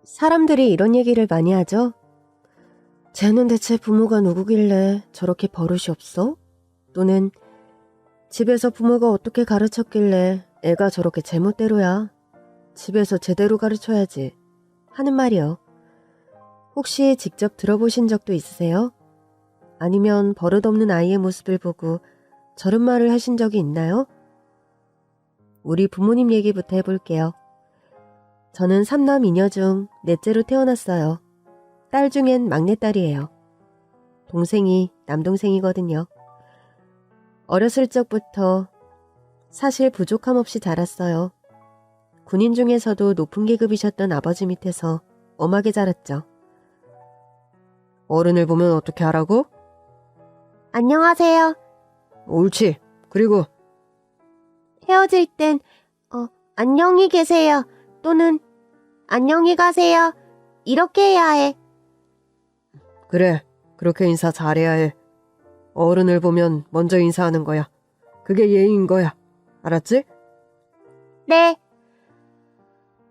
사람들이 이런 얘기를 많이 하죠. 쟤는 대체 부모가 누구길래 저렇게 버릇이 없어? 또는 집에서 부모가 어떻게 가르쳤길래 애가 저렇게 제멋대로야. 집에서 제대로 가르쳐야지. 하는 말이요. 혹시 직접 들어보신 적도 있으세요? 아니면 버릇없는 아이의 모습을 보고 저런 말을 하신 적이 있나요? 우리 부모님 얘기부터 해볼게요. 저는 3남 2녀 중 넷째로 태어났어요. 딸 중엔 막내딸이에요. 동생이 남동생이거든요. 어렸을 적부터 사실 부족함 없이 자랐어요. 군인 중에서도 높은 계급이셨던 아버지 밑에서 엄하게 자랐죠. 어른을 보면 어떻게 하라고? 안녕하세요. 옳지. 그리고 헤어질 땐 안녕히 계세요. 또는 안녕히 가세요. 이렇게 해야 해. 그래. 그렇게 인사 잘해야 해. 어른을 보면 먼저 인사하는 거야. 그게 예의인 거야. 알았지? 네.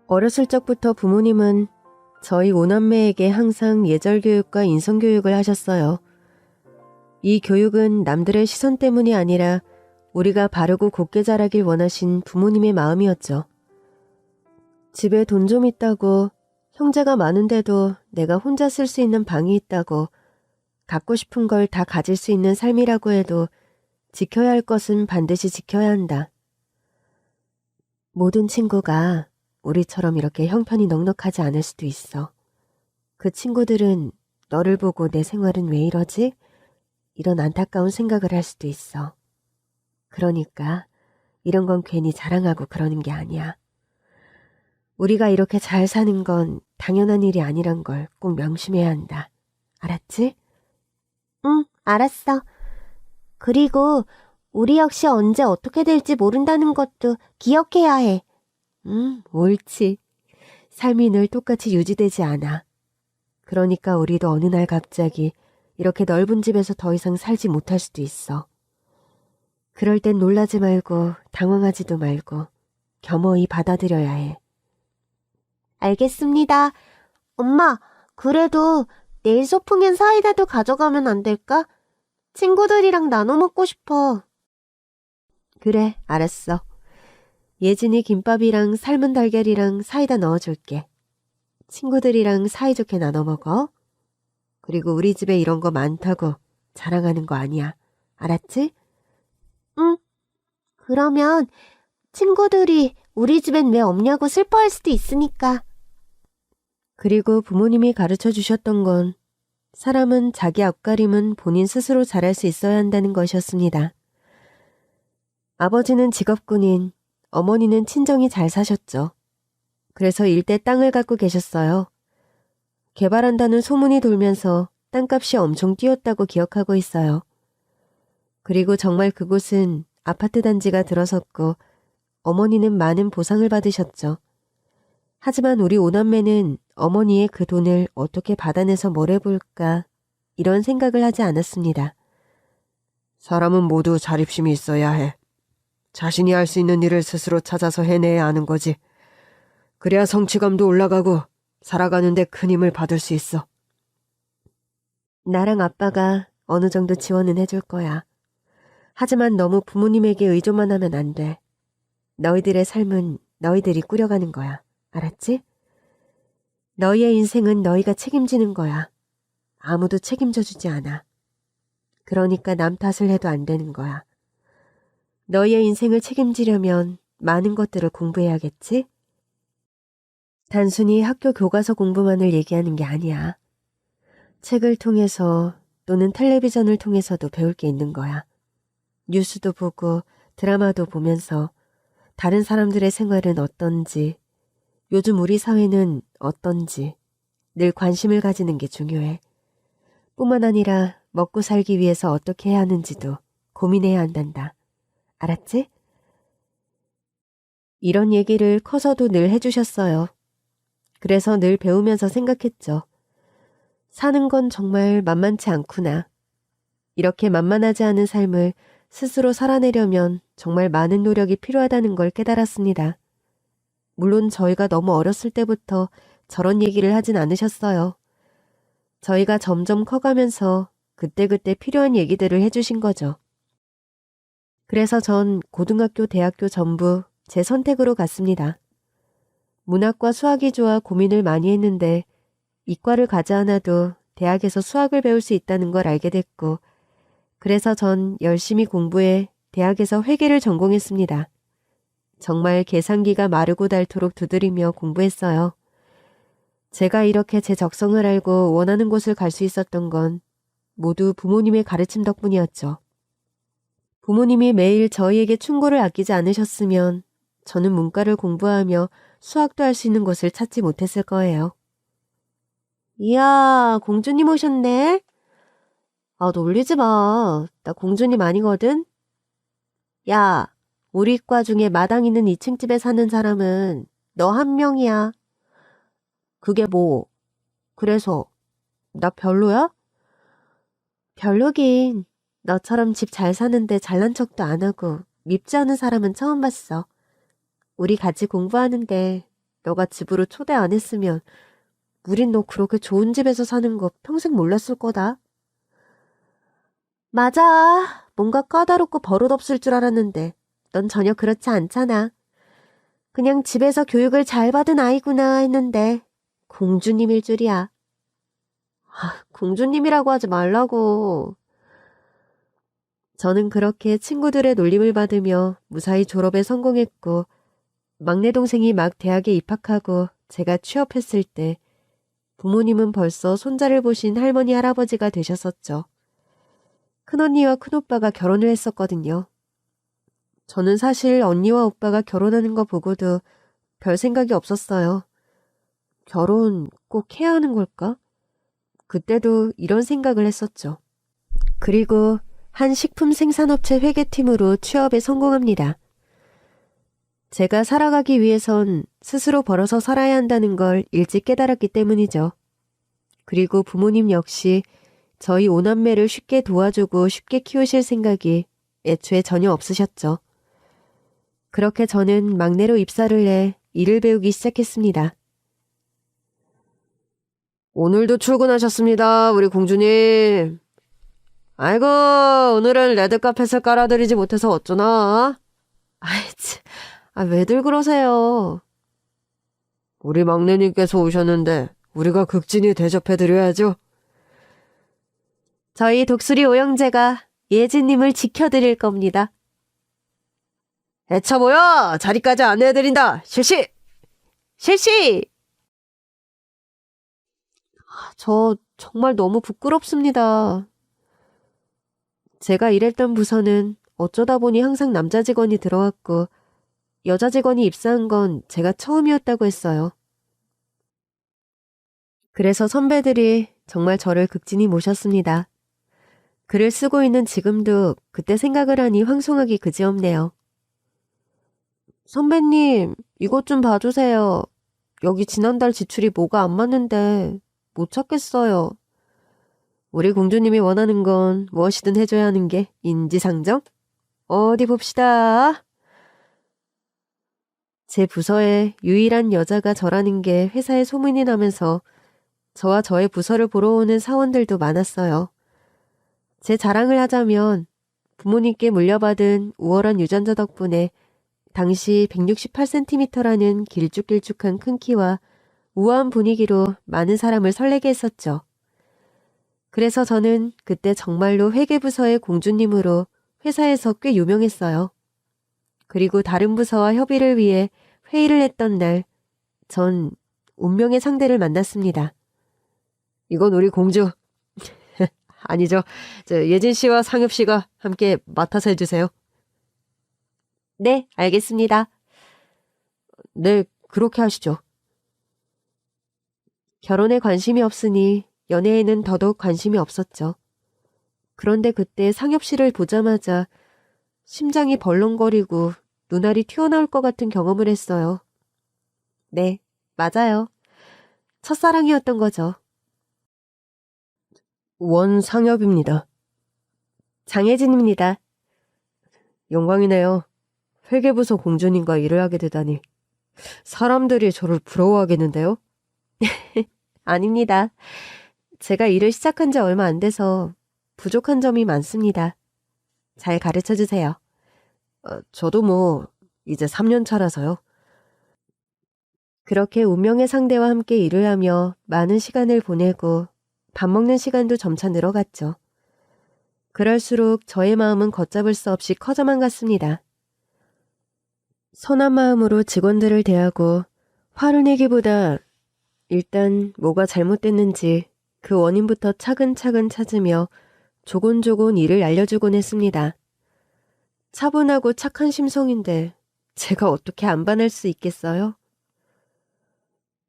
어렸을 적부터 부모님은 저희 5남매에게 항상 예절교육과 인성교육을 하셨어요. 이 교육은 남들의 시선 때문이 아니라 우리가 바르고 곱게 자라길 원하신 부모님의 마음이었죠. 집에 돈 좀 있다고, 형제가 많은데도 내가 혼자 쓸 수 있는 방이 있다고, 갖고 싶은 걸 다 가질 수 있는 삶이라고 해도 지켜야 할 것은 반드시 지켜야 한다. 모든 친구가 우리처럼 이렇게 형편이 넉넉하지 않을 수도 있어. 그 친구들은 너를 보고 내 생활은 왜 이러지? 이런 안타까운 생각을 할 수도 있어. 그러니까 이런 건 괜히 자랑하고 그러는 게 아니야. 우리가 이렇게 잘 사는 건 당연한 일이 아니란 걸 꼭 명심해야 한다. 알았지? 응, 알았어. 그리고 우리 역시 언제 어떻게 될지 모른다는 것도 기억해야 해. 옳지. 삶이 늘 똑같이 유지되지 않아. 그러니까 우리도 어느 날 갑자기 이렇게 넓은 집에서 더 이상 살지 못할 수도 있어. 그럴 땐 놀라지 말고 당황하지도 말고 겸허히 받아들여야 해. 알겠습니다. 엄마, 그래도 내일 소풍엔 사이다도 가져가면 안 될까? 친구들이랑 나눠 먹고 싶어. 그래, 알았어. 예진이 김밥이랑 삶은 달걀이랑 사이다 넣어줄게. 친구들이랑 사이좋게 나눠 먹어. 그리고 우리 집에 이런 거 많다고 자랑하는 거 아니야. 알았지? 응. 그러면 친구들이 우리 집엔 왜 없냐고 슬퍼할 수도 있으니까. 그리고 부모님이 가르쳐 주셨던 건 사람은 자기 앞가림은 본인 스스로 잘할 수 있어야 한다는 것이었습니다. 아버지는 직업군인, 어머니는 친정이 잘 사셨죠. 그래서 일대 땅을 갖고 계셨어요. 개발한다는 소문이 돌면서 땅값이 엄청 뛰었다고 기억하고 있어요. 그리고 정말 그곳은 아파트 단지가 들어섰고 어머니는 많은 보상을 받으셨죠. 하지만 우리 오남매는 어머니의 그 돈을 어떻게 받아내서 뭘 해볼까 이런 생각을 하지 않았습니다. 사람은 모두 자립심이 있어야 해. 자신이 할 수 있는 일을 스스로 찾아서 해내야 하는 거지. 그래야 성취감도 올라가고 살아가는데 큰 힘을 받을 수 있어. 나랑 아빠가 어느 정도 지원은 해줄 거야. 하지만 너무 부모님에게 의존만 하면 안 돼. 너희들의 삶은 너희들이 꾸려가는 거야. 알았지? 너희의 인생은 너희가 책임지는 거야. 아무도 책임져주지 않아. 그러니까 남 탓을 해도 안 되는 거야. 너희의 인생을 책임지려면 많은 것들을 공부해야겠지? 단순히 학교 교과서 공부만을 얘기하는 게 아니야. 책을 통해서 또는 텔레비전을 통해서도 배울 게 있는 거야. 뉴스도 보고 드라마도 보면서 다른 사람들의 생활은 어떤지, 요즘 우리 사회는 어떤지 늘 관심을 가지는 게 중요해. 뿐만 아니라 먹고 살기 위해서 어떻게 해야 하는지도 고민해야 한단다. 알았지? 이런 얘기를 커서도 늘 해주셨어요. 그래서 늘 배우면서 생각했죠. 사는 건 정말 만만치 않구나. 이렇게 만만하지 않은 삶을 스스로 살아내려면 정말 많은 노력이 필요하다는 걸 깨달았습니다. 물론 저희가 너무 어렸을 때부터 저런 얘기를 하진 않으셨어요. 저희가 점점 커가면서 그때그때 필요한 얘기들을 해주신 거죠. 그래서 전 고등학교, 대학교 전부 제 선택으로 갔습니다. 문학과 수학이 좋아 고민을 많이 했는데 이과를 가지 않아도 대학에서 수학을 배울 수 있다는 걸 알게 됐고, 그래서 전 열심히 공부해 대학에서 회계를 전공했습니다. 정말 계산기가 마르고 닳도록 두드리며 공부했어요. 제가 이렇게 제 적성을 알고 원하는 곳을 갈 수 있었던 건 모두 부모님의 가르침 덕분이었죠. 부모님이 매일 저희에게 충고를 아끼지 않으셨으면 저는 문과를 공부하며 수학도 할 수 있는 곳을 찾지 못했을 거예요. 이야, 공주님 오셨네? 아, 놀리지 마. 나 공주님 아니거든? 야, 우리 과 중에 마당 있는 2층 집에 사는 사람은 너 한 명이야. 그게 뭐? 그래서 나 별로야? 별로긴. 너처럼 집 잘 사는데 잘난 척도 안 하고 밉지 않은 사람은 처음 봤어. 우리 같이 공부하는데 너가 집으로 초대 안 했으면 우린 너 그렇게 좋은 집에서 사는 거 평생 몰랐을 거다. 맞아. 뭔가 까다롭고 버릇없을 줄 알았는데 넌 전혀 그렇지 않잖아. 그냥 집에서 교육을 잘 받은 아이구나 했는데 공주님일 줄이야. 공주님이라고 하지 말라고. 저는 그렇게 친구들의 놀림을 받으며 무사히 졸업에 성공했고, 막내 동생이 막 대학에 입학하고 제가 취업했을 때 부모님은 벌써 손자를 보신 할머니 할아버지가 되셨었죠. 큰언니와 큰오빠가 결혼을 했었거든요. 저는 사실 언니와 오빠가 결혼하는 거 보고도 별 생각이 없었어요. 결혼 꼭 해야 하는 걸까? 그때도 이런 생각을 했었죠. 그리고 한 식품 생산업체 회계팀으로 취업에 성공합니다. 제가 살아가기 위해선 스스로 벌어서 살아야 한다는 걸 일찍 깨달았기 때문이죠. 그리고 부모님 역시 저희 오남매를 쉽게 도와주고 쉽게 키우실 생각이 애초에 전혀 없으셨죠. 그렇게 저는 막내로 입사를 해 일을 배우기 시작했습니다. 오늘도 출근하셨습니다, 우리 공주님. 아이고, 오늘은 레드카펫을 깔아드리지 못해서 어쩌나? 아이, 참. 왜들 그러세요? 우리 막내님께서 오셨는데 우리가 극진히 대접해드려야죠. 저희 독수리 오영재가 예진님을 지켜드릴 겁니다. 애차 모여! 자리까지 안내해드린다! 실시! 실시! 저 정말 너무 부끄럽습니다. 제가 일했던 부서는 어쩌다 보니 항상 남자 직원이 들어왔고 여자 직원이 입사한 건 제가 처음이었다고 했어요. 그래서 선배들이 정말 저를 극진히 모셨습니다. 글을 쓰고 있는 지금도 그때 생각을 하니 황송하기 그지없네요. 선배님, 이것 좀 봐주세요. 여기 지난달 지출이 뭐가 안 맞는데 못 찾겠어요. 우리 공주님이 원하는 건 무엇이든 해줘야 하는 게 인지상정? 어디 봅시다. 제 부서에 유일한 여자가 저라는 게 회사에 소문이 나면서 저와 저의 부서를 보러 오는 사원들도 많았어요. 제 자랑을 하자면 부모님께 물려받은 우월한 유전자 덕분에 당시 168cm라는 길쭉길쭉한 큰 키와 우아한 분위기로 많은 사람을 설레게 했었죠. 그래서 저는 그때 정말로 회계부서의 공주님으로 회사에서 꽤 유명했어요. 그리고 다른 부서와 협의를 위해 회의를 했던 날, 전 운명의 상대를 만났습니다. 이건 우리 공주. 아니죠. 예진 씨와 상엽 씨가 함께 맡아서 해주세요. 네, 알겠습니다. 네, 그렇게 하시죠. 결혼에 관심이 없으니 연애에는 더더욱 관심이 없었죠. 그런데 그때 상엽 씨를 보자마자 심장이 벌렁거리고 눈알이 튀어나올 것 같은 경험을 했어요. 네, 맞아요. 첫사랑이었던 거죠. 원상엽입니다. 장혜진입니다. 영광이네요. 회계부서 공주님과 일을 하게 되다니. 사람들이 저를 부러워하겠는데요? 아닙니다. 제가 일을 시작한 지 얼마 안 돼서 부족한 점이 많습니다. 잘 가르쳐 주세요. 저도 뭐 이제 3년 차라서요. 그렇게 운명의 상대와 함께 일을 하며 많은 시간을 보내고 밥 먹는 시간도 점차 늘어갔죠. 그럴수록 저의 마음은 걷잡을 수 없이 커져만 갔습니다. 선한 마음으로 직원들을 대하고 화를 내기보다 일단 뭐가 잘못됐는지 그 원인부터 차근차근 찾으며 조곤조곤 일을 알려주곤 했습니다. 차분하고 착한 심성인데 제가 어떻게 안 반할 수 있겠어요?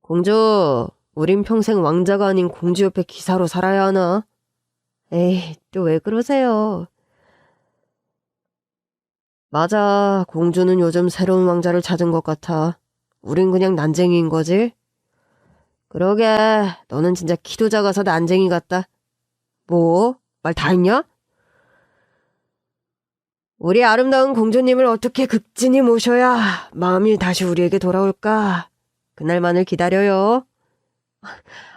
공주, 우린 평생 왕자가 아닌 공주 옆에 기사로 살아야 하나? 에이, 또 왜 그러세요? 맞아, 공주는 요즘 새로운 왕자를 찾은 것 같아. 우린 그냥 난쟁이인 거지? 그러게, 너는 진짜 키도 작아서 난쟁이 같다. 뭐? 말 다 했냐? 우리 아름다운 공주님을 어떻게 극진히 모셔야 마음이 다시 우리에게 돌아올까? 그날만을 기다려요.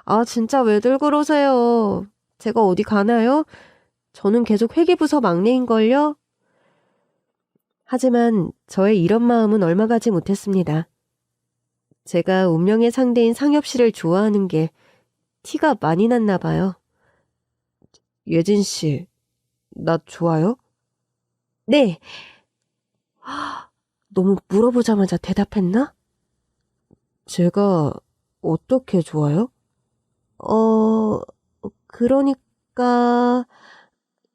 아, 진짜 왜들 그러세요? 제가 어디 가나요? 저는 계속 회계부서 막내인걸요? 하지만 저의 이런 마음은 얼마 가지 못했습니다. 제가 운명의 상대인 상엽 씨를 좋아하는 게 티가 많이 났나 봐요. 예진 씨, 나 좋아요? 네. 너무 물어보자마자 대답했나? 제가 어떻게 좋아요? 그러니까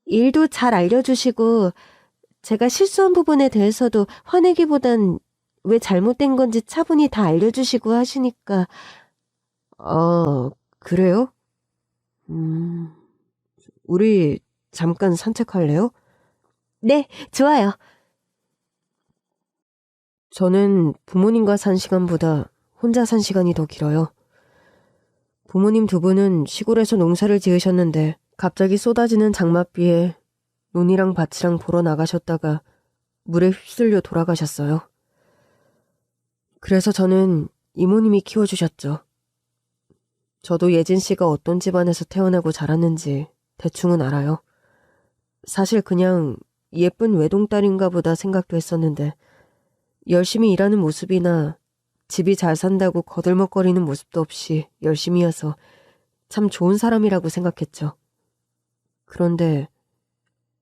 일도 잘 알려주시고 제가 실수한 부분에 대해서도 화내기보단 왜 잘못된 건지 차분히 다 알려주시고 하시니까 그래요? 우리 잠깐 산책할래요? 네, 좋아요. 저는 부모님과 산 시간보다 혼자 산 시간이 더 길어요. 부모님 두 분은 시골에서 농사를 지으셨는데 갑자기 쏟아지는 장맛비에 논이랑 밭이랑 보러 나가셨다가 물에 휩쓸려 돌아가셨어요. 그래서 저는 이모님이 키워주셨죠. 저도 예진 씨가 어떤 집안에서 태어나고 자랐는지 대충은 알아요. 사실 그냥 예쁜 외동딸인가 보다 생각도 했었는데 열심히 일하는 모습이나 집이 잘 산다고 거들먹거리는 모습도 없이 열심히여서 참 좋은 사람이라고 생각했죠. 그런데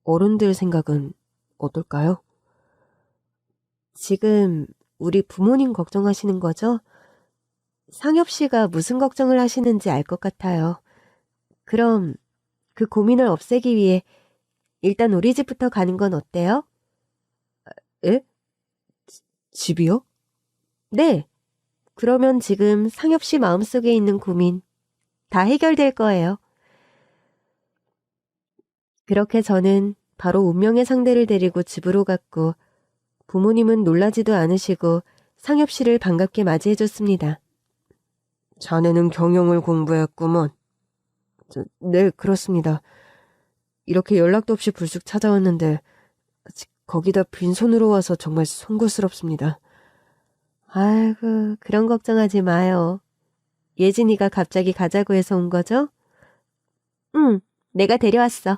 어른들 생각은 어떨까요? 지금 우리 부모님 걱정하시는 거죠? 상엽 씨가 무슨 걱정을 하시는지 알 것 같아요. 그럼 그 고민을 없애기 위해 일단 우리 집부터 가는 건 어때요? 에? 집이요? 네. 그러면 지금 상엽 씨 마음속에 있는 고민 다 해결될 거예요. 그렇게 저는 바로 운명의 상대를 데리고 집으로 갔고 부모님은 놀라지도 않으시고 상엽 씨를 반갑게 맞이해줬습니다. 자네는 경영을 공부했구먼. 네, 그렇습니다. 이렇게 연락도 없이 불쑥 찾아왔는데 거기다 빈손으로 와서 정말 송구스럽습니다. 아이고, 그런 걱정하지 마요. 예진이가 갑자기 가자고 해서 온 거죠? 응, 내가 데려왔어.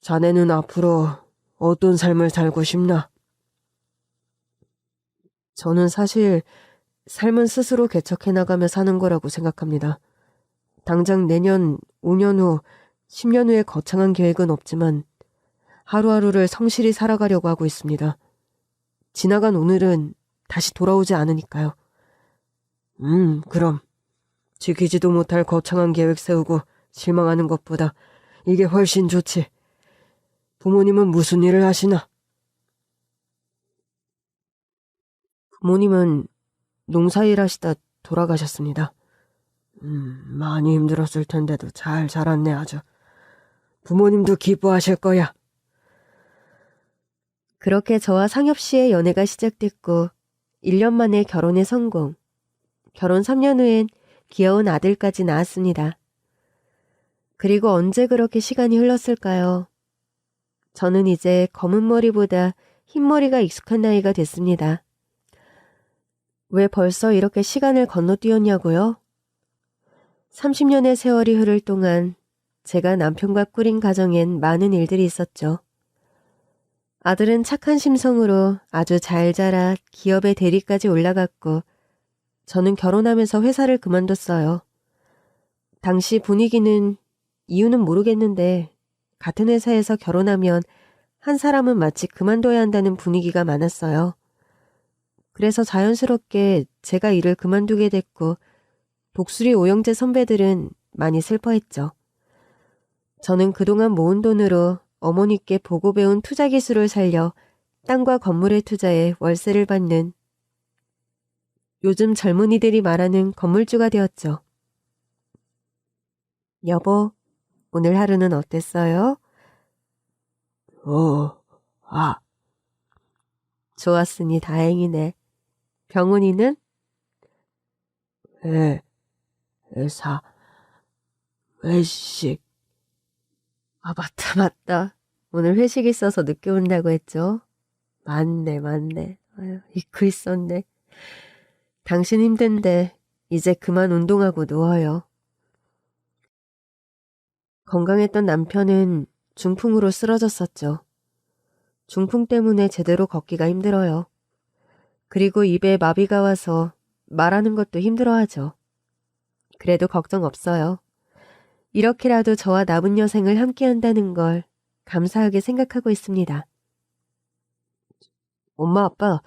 자네는 앞으로 어떤 삶을 살고 싶나? 저는 사실 삶은 스스로 개척해 나가며 사는 거라고 생각합니다. 당장 내년, 5년 후, 10년 후에 거창한 계획은 없지만 하루하루를 성실히 살아가려고 하고 있습니다. 지나간 오늘은 다시 돌아오지 않으니까요. 그럼 지키지도 못할 거창한 계획 세우고 실망하는 것보다 이게 훨씬 좋지. 부모님은 무슨 일을 하시나? 부모님은 농사일 하시다 돌아가셨습니다. 많이 힘들었을 텐데도 잘 자랐네 아주. 부모님도 기뻐하실 거야. 그렇게 저와 상엽 씨의 연애가 시작됐고 1년 만에 결혼에 성공. 결혼 3년 후엔 귀여운 아들까지 낳았습니다. 그리고 언제 그렇게 시간이 흘렀을까요? 저는 이제 검은 머리보다 흰 머리가 익숙한 나이가 됐습니다. 왜 벌써 이렇게 시간을 건너뛰었냐고요? 30년의 세월이 흐를 동안 제가 남편과 꾸린 가정엔 많은 일들이 있었죠. 아들은 착한 심성으로 아주 잘 자라 기업의 대리까지 올라갔고 저는 결혼하면서 회사를 그만뒀어요. 당시 분위기는 이유는 모르겠는데 같은 회사에서 결혼하면 한 사람은 마치 그만둬야 한다는 분위기가 많았어요. 그래서 자연스럽게 제가 일을 그만두게 됐고 독수리 오영재 선배들은 많이 슬퍼했죠. 저는 그동안 모은 돈으로 어머니께 보고 배운 투자 기술을 살려 땅과 건물에 투자해 월세를 받는 요즘 젊은이들이 말하는 건물주가 되었죠. 여보, 오늘 하루는 어땠어요? 좋았으니 다행이네. 병훈이는? 회사, 회식. 맞다. 오늘 회식 있어서 늦게 온다고 했죠? 맞네. 아유, 잊고 있었네. 당신 힘든데 이제 그만 운동하고 누워요. 건강했던 남편은 중풍으로 쓰러졌었죠. 중풍 때문에 제대로 걷기가 힘들어요. 그리고 입에 마비가 와서 말하는 것도 힘들어하죠. 그래도 걱정 없어요. 이렇게라도 저와 남은 여생을 함께한다는 걸 감사하게 생각하고 있습니다. 엄마, 아빠,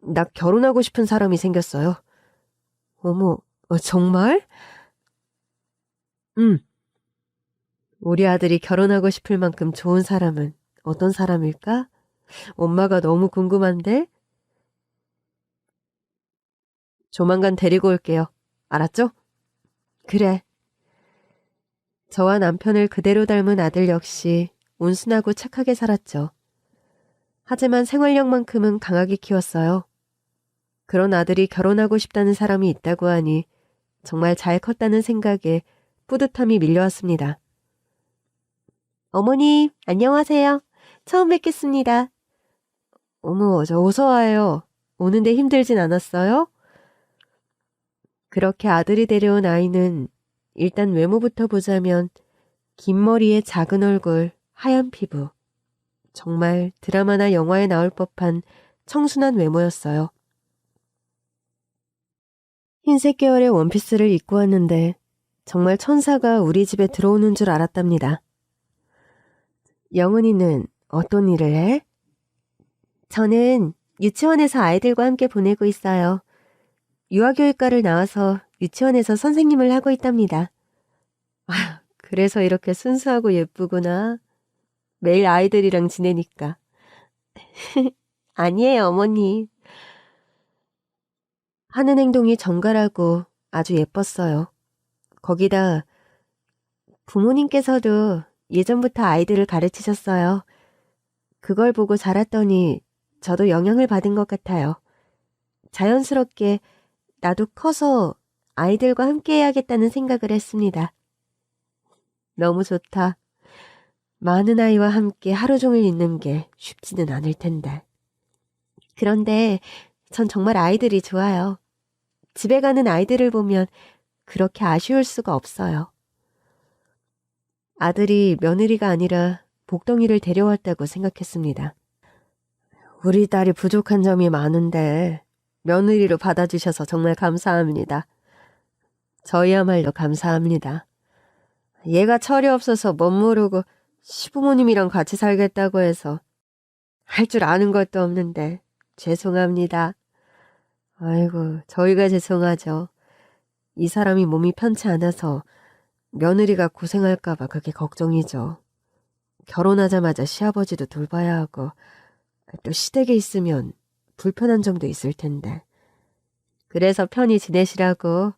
나 결혼하고 싶은 사람이 생겼어요. 어머, 정말? 응. 우리 아들이 결혼하고 싶을 만큼 좋은 사람은 어떤 사람일까? 엄마가 너무 궁금한데? 조만간 데리고 올게요. 알았죠? 그래. 저와 남편을 그대로 닮은 아들 역시 온순하고 착하게 살았죠. 하지만 생활력만큼은 강하게 키웠어요. 그런 아들이 결혼하고 싶다는 사람이 있다고 하니 정말 잘 컸다는 생각에 뿌듯함이 밀려왔습니다. 어머니, 안녕하세요. 처음 뵙겠습니다. 어머, 어서 와요. 오는데 힘들진 않았어요? 그렇게 아들이 데려온 아이는 일단 외모부터 보자면 긴 머리에 작은 얼굴, 하얀 피부. 정말 드라마나 영화에 나올 법한 청순한 외모였어요. 흰색 계열의 원피스를 입고 왔는데 정말 천사가 우리 집에 들어오는 줄 알았답니다. 영은이는 어떤 일을 해? 저는 유치원에서 아이들과 함께 보내고 있어요. 유아교육과를 나와서 유치원에서 선생님을 하고 있답니다. 그래서 이렇게 순수하고 예쁘구나. 매일 아이들이랑 지내니까. 아니에요, 어머니. 하는 행동이 정갈하고 아주 예뻤어요. 거기다 부모님께서도 예전부터 아이들을 가르치셨어요. 그걸 보고 자랐더니 저도 영향을 받은 것 같아요. 자연스럽게 나도 커서 아이들과 함께 해야겠다는 생각을 했습니다. 너무 좋다. 많은 아이와 함께 하루 종일 있는 게 쉽지는 않을 텐데. 그런데 전 정말 아이들이 좋아요. 집에 가는 아이들을 보면 그렇게 아쉬울 수가 없어요. 아들이 며느리가 아니라 복덩이를 데려왔다고 생각했습니다. 우리 딸이 부족한 점이 많은데 며느리로 받아주셔서 정말 감사합니다. 저희야말로 감사합니다. 얘가 철이 없어서 멋모르고 시부모님이랑 같이 살겠다고 해서 할 줄 아는 것도 없는데 죄송합니다. 아이고, 저희가 죄송하죠. 이 사람이 몸이 편치 않아서 며느리가 고생할까봐 그게 걱정이죠. 결혼하자마자 시아버지도 돌봐야 하고 또 시댁에 있으면 불편한 점도 있을 텐데. 그래서 편히 지내시라고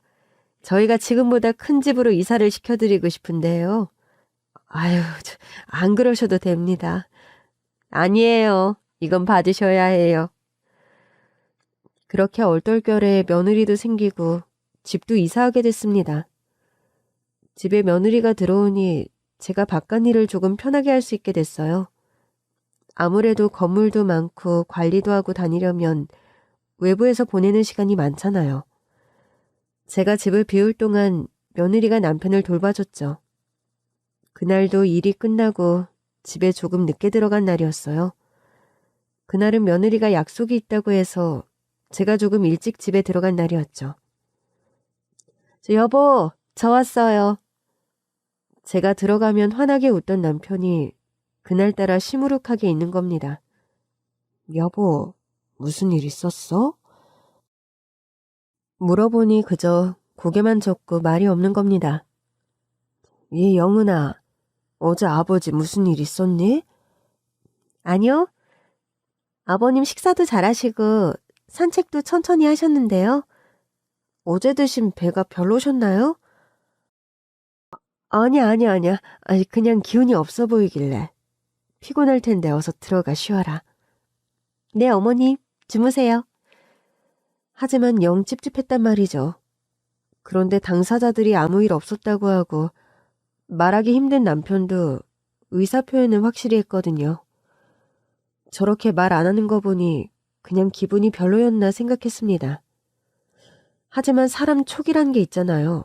저희가 지금보다 큰 집으로 이사를 시켜드리고 싶은데요. 아유, 안 그러셔도 됩니다. 아니에요. 이건 봐주셔야 해요. 그렇게 얼떨결에 며느리도 생기고 집도 이사하게 됐습니다. 집에 며느리가 들어오니 제가 바깥일을 조금 편하게 할 수 있게 됐어요. 아무래도 건물도 많고 관리도 하고 다니려면 외부에서 보내는 시간이 많잖아요. 제가 집을 비울 동안 며느리가 남편을 돌봐줬죠. 그날도 일이 끝나고 집에 조금 늦게 들어간 날이었어요. 그날은 며느리가 약속이 있다고 해서 제가 조금 일찍 집에 들어간 날이었죠. 여보, 저 왔어요. 제가 들어가면 환하게 웃던 남편이 그날따라 시무룩하게 있는 겁니다. 여보, 무슨 일 있었어? 물어보니 그저 고개만 젓고 말이 없는 겁니다. 영은아, 어제 아버지 무슨 일 있었니? 아니요. 아버님 식사도 잘하시고 산책도 천천히 하셨는데요. 어제 드신 배가 별로셨나요? 아니야. 아니, 그냥 기운이 없어 보이길래. 피곤할 텐데 어서 들어가 쉬어라. 네, 어머님, 주무세요. 하지만 영 찝찝했단 말이죠. 그런데 당사자들이 아무 일 없었다고 하고 말하기 힘든 남편도 의사표현은 확실히 했거든요. 저렇게 말 안 하는 거 보니 그냥 기분이 별로였나 생각했습니다. 하지만 사람 촉이란 게 있잖아요.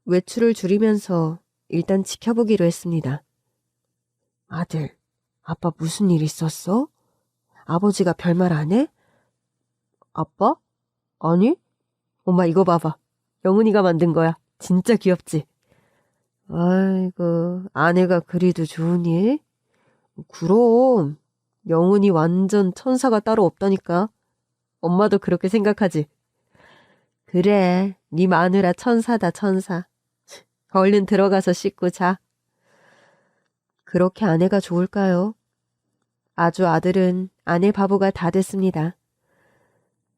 외출을 줄이면서 일단 지켜보기로 했습니다. 아들, 아빠 무슨 일 있었어? 아버지가 별말 안 해? 아빠? 아니? 엄마 이거 봐봐. 영은이가 만든 거야. 진짜 귀엽지? 아이고, 아내가 그리도 좋으니? 그럼, 영은이 완전 천사가 따로 없다니까. 엄마도 그렇게 생각하지? 그래, 네 마누라 천사다, 천사. 얼른 들어가서 씻고 자. 그렇게 아내가 좋을까요? 아주 아들은 아내 바보가 다 됐습니다.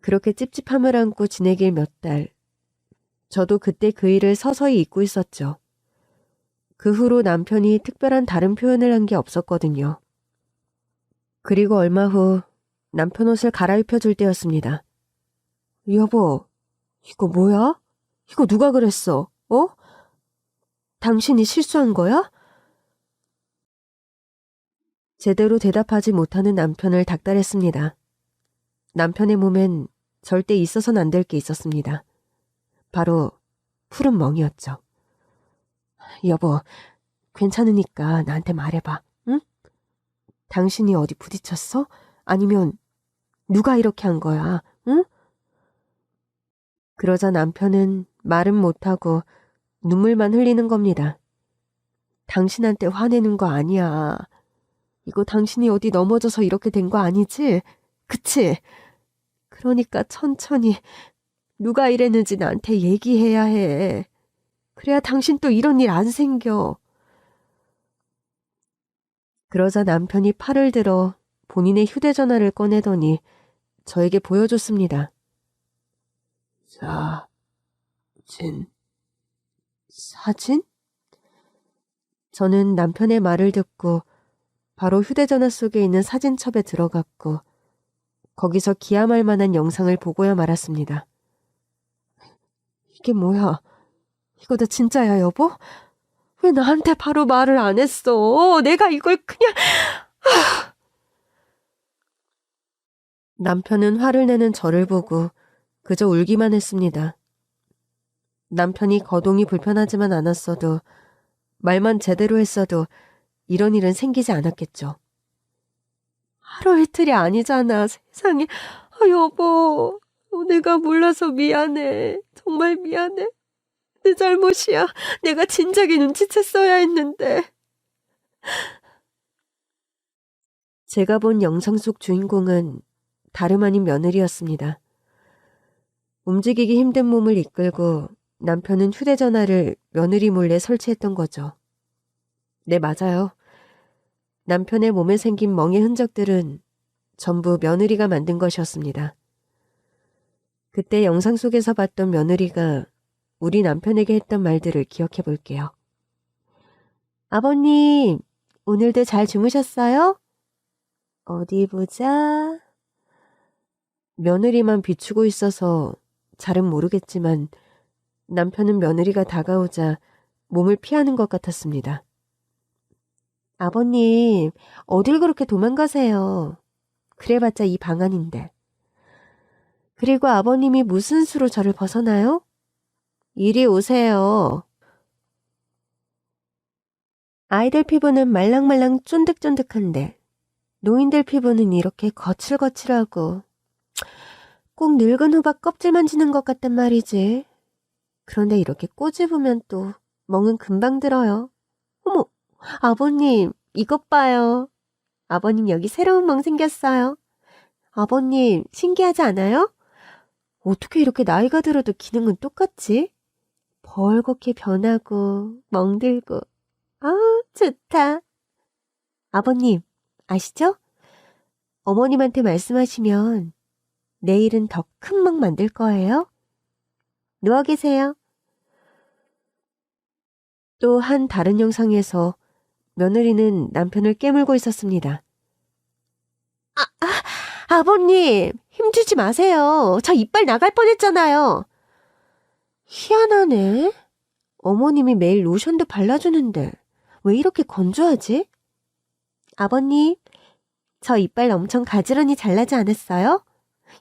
그렇게 찝찝함을 안고 지내길 몇 달. 저도 그때 그 일을 서서히 잊고 있었죠. 그 후로 남편이 특별한 다른 표현을 한 게 없었거든요. 그리고 얼마 후 남편 옷을 갈아입혀줄 때였습니다. 여보, 이거 뭐야? 이거 누가 그랬어? 어? 당신이 실수한 거야? 제대로 대답하지 못하는 남편을 닥달했습니다. 남편의 몸엔 절대 있어선 안 될 게 있었습니다. 바로 푸른 멍이었죠. 여보, 괜찮으니까 나한테 말해봐, 응? 당신이 어디 부딪혔어? 아니면 누가 이렇게 한 거야, 응? 그러자 남편은 말은 못하고 눈물만 흘리는 겁니다. 당신한테 화내는 거 아니야. 이거 당신이 어디 넘어져서 이렇게 된 거 아니지? 그치? 그러니까 천천히 누가 이랬는지 나한테 얘기해야 해. 그래야 당신 또 이런 일 안 생겨. 그러자 남편이 팔을 들어 본인의 휴대전화를 꺼내더니 저에게 보여줬습니다. 사진? 저는 남편의 말을 듣고 바로 휴대전화 속에 있는 사진첩에 들어갔고 거기서 기함할 만한 영상을 보고야 말았습니다. 이게 뭐야? 이거 다 진짜야, 여보? 왜 나한테 바로 말을 안 했어? 내가 이걸 그냥... 남편은 화를 내는 저를 보고 그저 울기만 했습니다. 남편이 거동이 불편하지만 않았어도 말만 제대로 했어도 이런 일은 생기지 않았겠죠. 하루 이틀이 아니잖아, 세상에. 여보, 내가 몰라서 미안해. 정말 미안해. 내 잘못이야. 내가 진작에 눈치챘어야 했는데. 제가 본 영상 속 주인공은 다름 아닌 며느리였습니다. 움직이기 힘든 몸을 이끌고 남편은 휴대전화를 며느리 몰래 설치했던 거죠. 네, 맞아요. 남편의 몸에 생긴 멍의 흔적들은 전부 며느리가 만든 것이었습니다. 그때 영상 속에서 봤던 며느리가 우리 남편에게 했던 말들을 기억해 볼게요. 아버님, 오늘도 잘 주무셨어요? 어디 보자. 며느리만 비추고 있어서 잘은 모르겠지만 남편은 며느리가 다가오자 몸을 피하는 것 같았습니다. 아버님, 어딜 그렇게 도망가세요? 그래봤자 이 방 안인데. 그리고 아버님이 무슨 수로 저를 벗어나요? 이리 오세요. 아이들 피부는 말랑말랑 쫀득쫀득한데 노인들 피부는 이렇게 거칠거칠하고 꼭 늙은 호박 껍질 만지는 것 같단 말이지. 그런데 이렇게 꼬집으면 또 멍은 금방 들어요. 어머, 아버님, 이것 봐요. 아버님 여기 새로운 멍 생겼어요. 아버님, 신기하지 않아요? 어떻게 이렇게 나이가 들어도 기능은 똑같지? 벌겋게 변하고 멍들고. 아, 좋다. 아버님, 아시죠? 어머님한테 말씀하시면 내일은 더 큰 멍 만들 거예요. 누워 계세요. 또 한 다른 영상에서 며느리는 남편을 깨물고 있었습니다. 아버님, 힘주지 마세요. 저 이빨 나갈 뻔했잖아요. 희한하네. 어머님이 매일 로션도 발라주는데 왜 이렇게 건조하지? 아버님, 저 이빨 엄청 가지런히 잘라지 않았어요?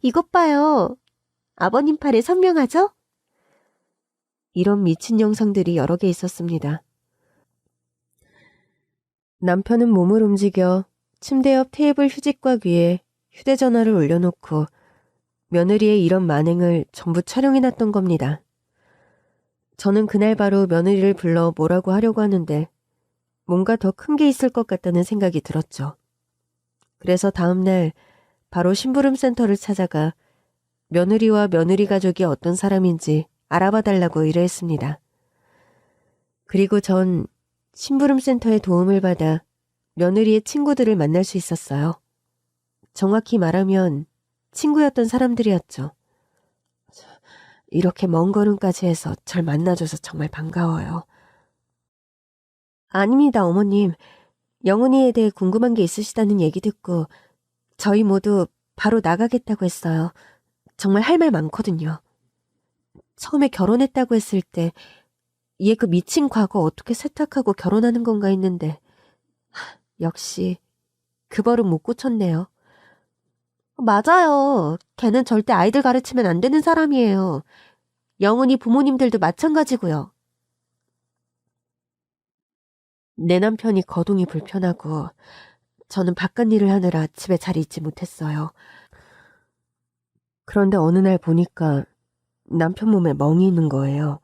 이것 봐요. 아버님 팔이 선명하죠? 이런 미친 영상들이 여러 개 있었습니다. 남편은 몸을 움직여 침대 옆 테이블 휴지곽 위에 휴대전화를 올려놓고 며느리의 이런 만행을 전부 촬영해놨던 겁니다. 저는 그날 바로 며느리를 불러 뭐라고 하려고 하는데 뭔가 더 큰 게 있을 것 같다는 생각이 들었죠. 그래서 다음날 바로 심부름센터를 찾아가 며느리와 며느리 가족이 어떤 사람인지 알아봐 달라고 의뢰했습니다. 그리고 전 심부름센터의 도움을 받아 며느리의 친구들을 만날 수 있었어요. 정확히 말하면 친구였던 사람들이었죠. 이렇게 먼 걸음까지 해서 절 만나줘서 정말 반가워요. 아닙니다, 어머님. 영은이에 대해 궁금한 게 있으시다는 얘기 듣고 저희 모두 바로 나가겠다고 했어요. 정말 할 말 많거든요. 처음에 결혼했다고 했을 때 얘 그 미친 과거 어떻게 세탁하고 결혼하는 건가 했는데 역시 그 버릇 못 고쳤네요. 맞아요. 걔는 절대 아이들 가르치면 안 되는 사람이에요. 영은이 부모님들도 마찬가지고요. 내 남편이 거동이 불편하고 저는 바깥 일을 하느라 집에 잘 있지 못했어요. 그런데 어느 날 보니까 남편 몸에 멍이 있는 거예요.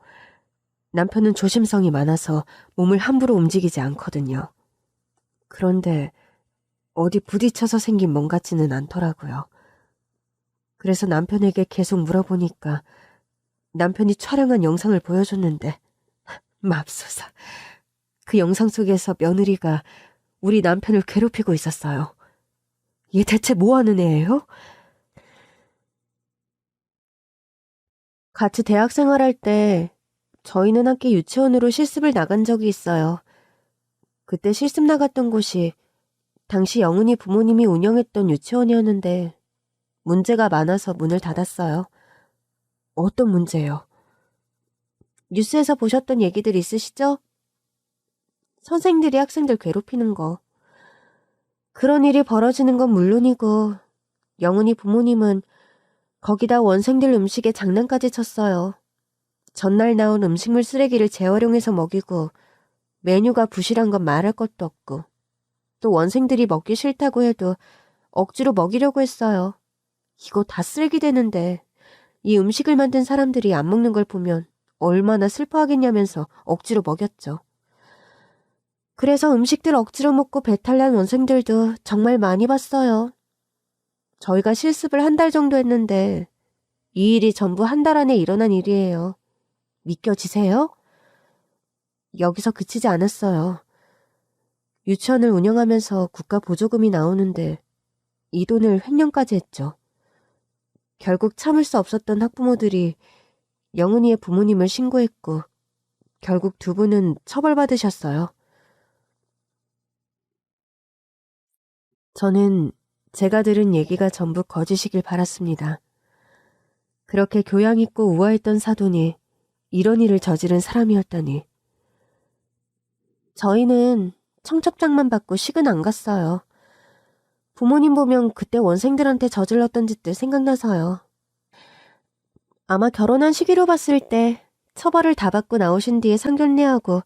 남편은 조심성이 많아서 몸을 함부로 움직이지 않거든요. 그런데 어디 부딪혀서 생긴 멍 같지는 않더라고요. 그래서 남편에게 계속 물어보니까 남편이 촬영한 영상을 보여줬는데 맙소사. 그 영상 속에서 며느리가 우리 남편을 괴롭히고 있었어요. 얘 대체 뭐 하는 애예요? 같이 대학 생활할 때 저희는 함께 유치원으로 실습을 나간 적이 있어요. 그때 실습 나갔던 곳이 당시 영은이 부모님이 운영했던 유치원이었는데 문제가 많아서 문을 닫았어요. 어떤 문제요? 뉴스에서 보셨던 얘기들 있으시죠? 선생들이 학생들 괴롭히는 거. 그런 일이 벌어지는 건 물론이고 영은이 부모님은 거기다 원생들 음식에 장난까지 쳤어요. 전날 나온 음식물 쓰레기를 재활용해서 먹이고 메뉴가 부실한 건 말할 것도 없고 또 원생들이 먹기 싫다고 해도 억지로 먹이려고 했어요. 이거 다 쓰레기 되는데 이 음식을 만든 사람들이 안 먹는 걸 보면 얼마나 슬퍼하겠냐면서 억지로 먹였죠. 그래서 음식들 억지로 먹고 배탈 난 원생들도 정말 많이 봤어요. 저희가 실습을 한 달 정도 했는데 이 일이 전부 한 달 안에 일어난 일이에요. 믿겨지세요? 여기서 그치지 않았어요. 유치원을 운영하면서 국가 보조금이 나오는데 이 돈을 횡령까지 했죠. 결국 참을 수 없었던 학부모들이 영은이의 부모님을 신고했고 결국 두 분은 처벌받으셨어요. 저는 제가 들은 얘기가 전부 거짓이길 바랐습니다. 그렇게 교양 있고 우아했던 사돈이 이런 일을 저지른 사람이었다니. 저희는 청첩장만 받고 식은 안 갔어요. 부모님 보면 그때 원생들한테 저질렀던 짓들 생각나서요. 아마 결혼한 시기로 봤을 때 처벌을 다 받고 나오신 뒤에 상견례하고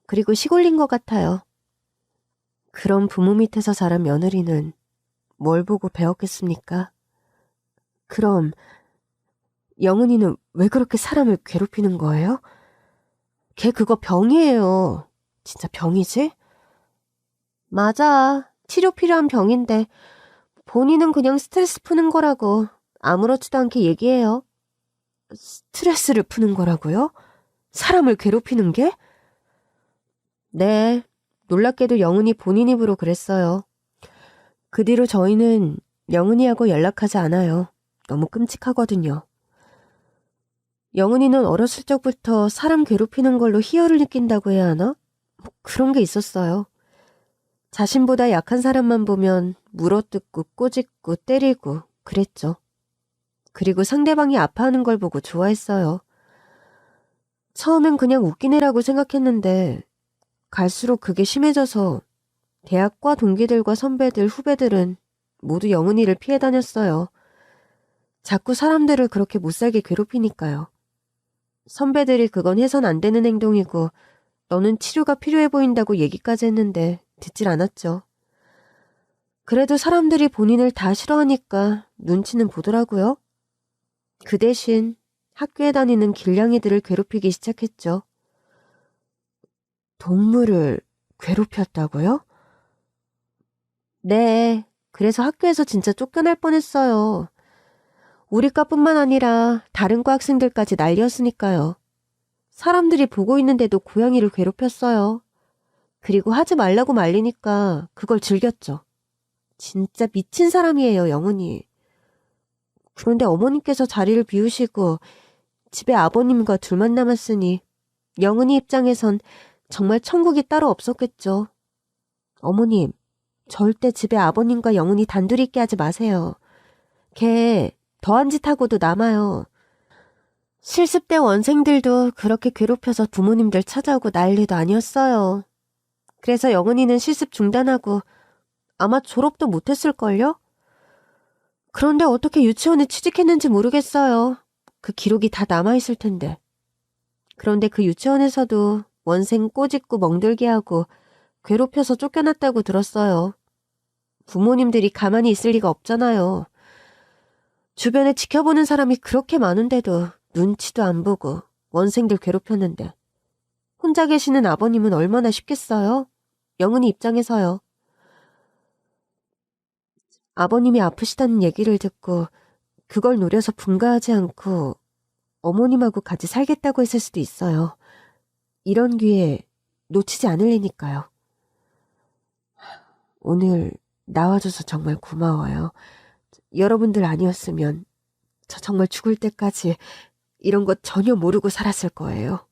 그리고 시골린 것 같아요. 그런 부모 밑에서 자란 며느리는 뭘 보고 배웠겠습니까? 그럼 영은이는 왜 그렇게 사람을 괴롭히는 거예요? 걔 그거 병이에요. 진짜 병이지? 맞아. 치료 필요한 병인데 본인은 그냥 스트레스 푸는 거라고 아무렇지도 않게 얘기해요. 스트레스를 푸는 거라고요? 사람을 괴롭히는 게? 네. 놀랍게도 영은이 본인 입으로 그랬어요. 그 뒤로 저희는 영은이하고 연락하지 않아요. 너무 끔찍하거든요. 영은이는 어렸을 적부터 사람 괴롭히는 걸로 희열을 느낀다고 해야 하나? 뭐 그런 게 있었어요. 자신보다 약한 사람만 보면 물어뜯고 꼬집고 때리고 그랬죠. 그리고 상대방이 아파하는 걸 보고 좋아했어요. 처음엔 그냥 웃긴 애라고 생각했는데 갈수록 그게 심해져서 대학과 동기들과 선배들, 후배들은 모두 영은이를 피해 다녔어요. 자꾸 사람들을 그렇게 못살게 괴롭히니까요. 선배들이 그건 해선 안 되는 행동이고 너는 치료가 필요해 보인다고 얘기까지 했는데 듣질 않았죠. 그래도 사람들이 본인을 다 싫어하니까 눈치는 보더라고요. 그 대신 학교에 다니는 길냥이들을 괴롭히기 시작했죠. 동물을 괴롭혔다고요? 네, 그래서 학교에서 진짜 쫓겨날 뻔했어요. 우리 과뿐만 아니라 다른 과 학생들까지 난리였으니까요. 사람들이 보고 있는데도 고양이를 괴롭혔어요. 그리고 하지 말라고 말리니까 그걸 즐겼죠. 진짜 미친 사람이에요, 영은이. 그런데 어머님께서 자리를 비우시고 집에 아버님과 둘만 남았으니 영은이 입장에선 정말 천국이 따로 없었겠죠. 어머님, 절대 집에 아버님과 영은이 단둘이 있게 하지 마세요. 걔 더한 짓 하고도 남아요. 실습 때 원생들도 그렇게 괴롭혀서 부모님들 찾아오고 난리도 아니었어요. 그래서 영은이는 실습 중단하고 아마 졸업도 못했을걸요? 그런데 어떻게 유치원에 취직했는지 모르겠어요. 그 기록이 다 남아있을 텐데. 그런데 그 유치원에서도 원생 꼬집고 멍들게 하고 괴롭혀서 쫓겨났다고 들었어요. 부모님들이 가만히 있을 리가 없잖아요. 주변에 지켜보는 사람이 그렇게 많은데도 눈치도 안 보고 원생들 괴롭혔는데 혼자 계시는 아버님은 얼마나 쉽겠어요? 영은이 입장에서요. 아버님이 아프시다는 얘기를 듣고 그걸 노려서 분가하지 않고 어머님하고 같이 살겠다고 했을 수도 있어요. 이런 기회 놓치지 않으려니까요. 오늘 나와줘서 정말 고마워요. 여러분들 아니었으면 저 정말 죽을 때까지 이런 것 전혀 모르고 살았을 거예요.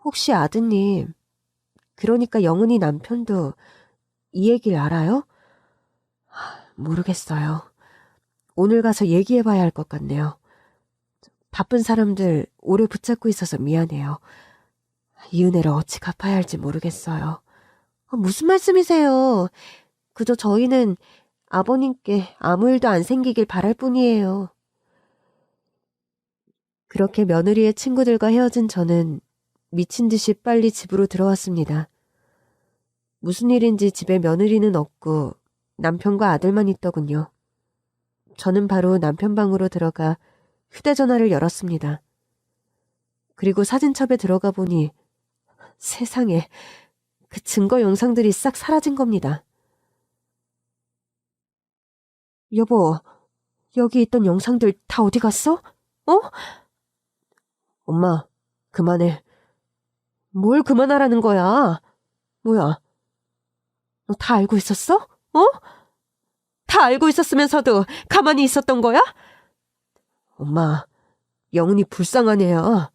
혹시 아드님, 그러니까 영은이 남편도 이 얘기를 알아요? 모르겠어요. 오늘 가서 얘기해봐야 할 것 같네요. 바쁜 사람들 오래 붙잡고 있어서 미안해요. 이 은혜를 어찌 갚아야 할지 모르겠어요. 무슨 말씀이세요? 그저 저희는 아버님께 아무 일도 안 생기길 바랄 뿐이에요. 그렇게 며느리의 친구들과 헤어진 저는 미친 듯이 빨리 집으로 들어왔습니다. 무슨 일인지 집에 며느리는 없고 남편과 아들만 있더군요. 저는 바로 남편 방으로 들어가 휴대전화를 열었습니다. 그리고 사진첩에 들어가 보니 세상에 그 증거 영상들이 싹 사라진 겁니다. 여보, 여기 있던 영상들 다 어디 갔어? 어? 엄마, 그만해. 뭘 그만하라는 거야? 뭐야? 너 다 알고 있었어? 어? 다 알고 있었으면서도 가만히 있었던 거야? 엄마, 영은이 불쌍한 애야.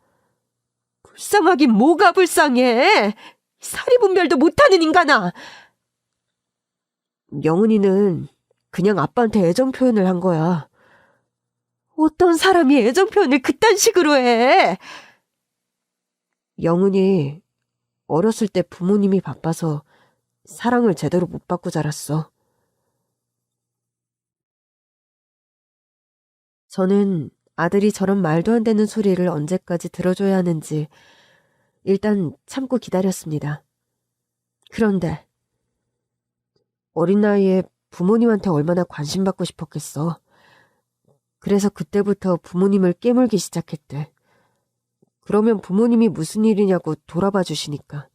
불쌍하긴 뭐가 불쌍해? 사리분별도 못하는 인간아! 영은이는 그냥 아빠한테 애정 표현을 한 거야. 어떤 사람이 애정 표현을 그딴 식으로 해? 영은이 어렸을 때 부모님이 바빠서 사랑을 제대로 못 받고 자랐어. 저는 아들이 저런 말도 안 되는 소리를 언제까지 들어줘야 하는지 일단 참고 기다렸습니다. 그런데 어린 나이에 부모님한테 얼마나 관심받고 싶었겠어. 그래서 그때부터 부모님을 깨물기 시작했대. 그러면 부모님이 무슨 일이냐고 돌아봐 주시니까.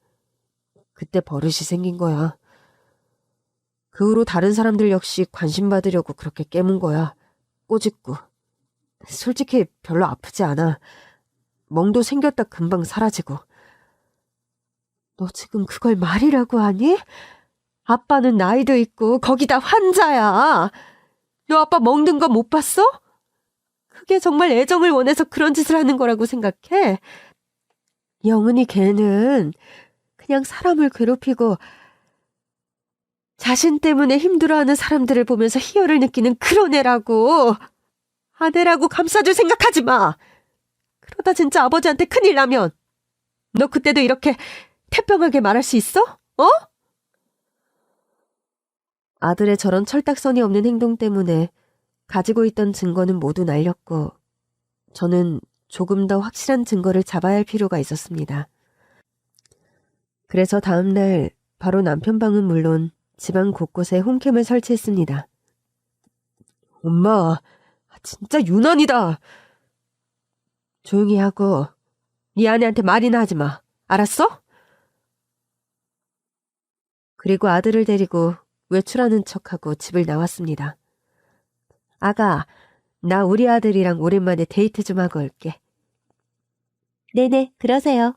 그때 버릇이 생긴 거야. 그 후로 다른 사람들 역시 관심 받으려고 그렇게 깨문 거야. 꼬집고. 솔직히 별로 아프지 않아. 멍도 생겼다 금방 사라지고. 너 지금 그걸 말이라고 하니? 아빠는 나이도 있고 거기다 환자야. 너 아빠 먹는 거 못 봤어? 그게 정말 애정을 원해서 그런 짓을 하는 거라고 생각해? 영은이 걔는 그냥 사람을 괴롭히고 자신 때문에 힘들어하는 사람들을 보면서 희열을 느끼는 그런 애라고. 아내라고 감싸줄 생각하지 마. 그러다 진짜 아버지한테 큰일 나면 너 그때도 이렇게 태평하게 말할 수 있어? 어? 아들의 저런 철딱서니 없는 행동 때문에 가지고 있던 증거는 모두 날렸고 저는 조금 더 확실한 증거를 잡아야 할 필요가 있었습니다. 그래서 다음 날 바로 남편 방은 물론 집안 곳곳에 홈캠을 설치했습니다. 엄마, 진짜 유난이다. 조용히 하고 네 아내한테 말이나 하지 마. 알았어? 그리고 아들을 데리고 외출하는 척하고 집을 나왔습니다. 아가, 나 우리 아들이랑 오랜만에 데이트 좀 하고 올게. 네네, 그러세요.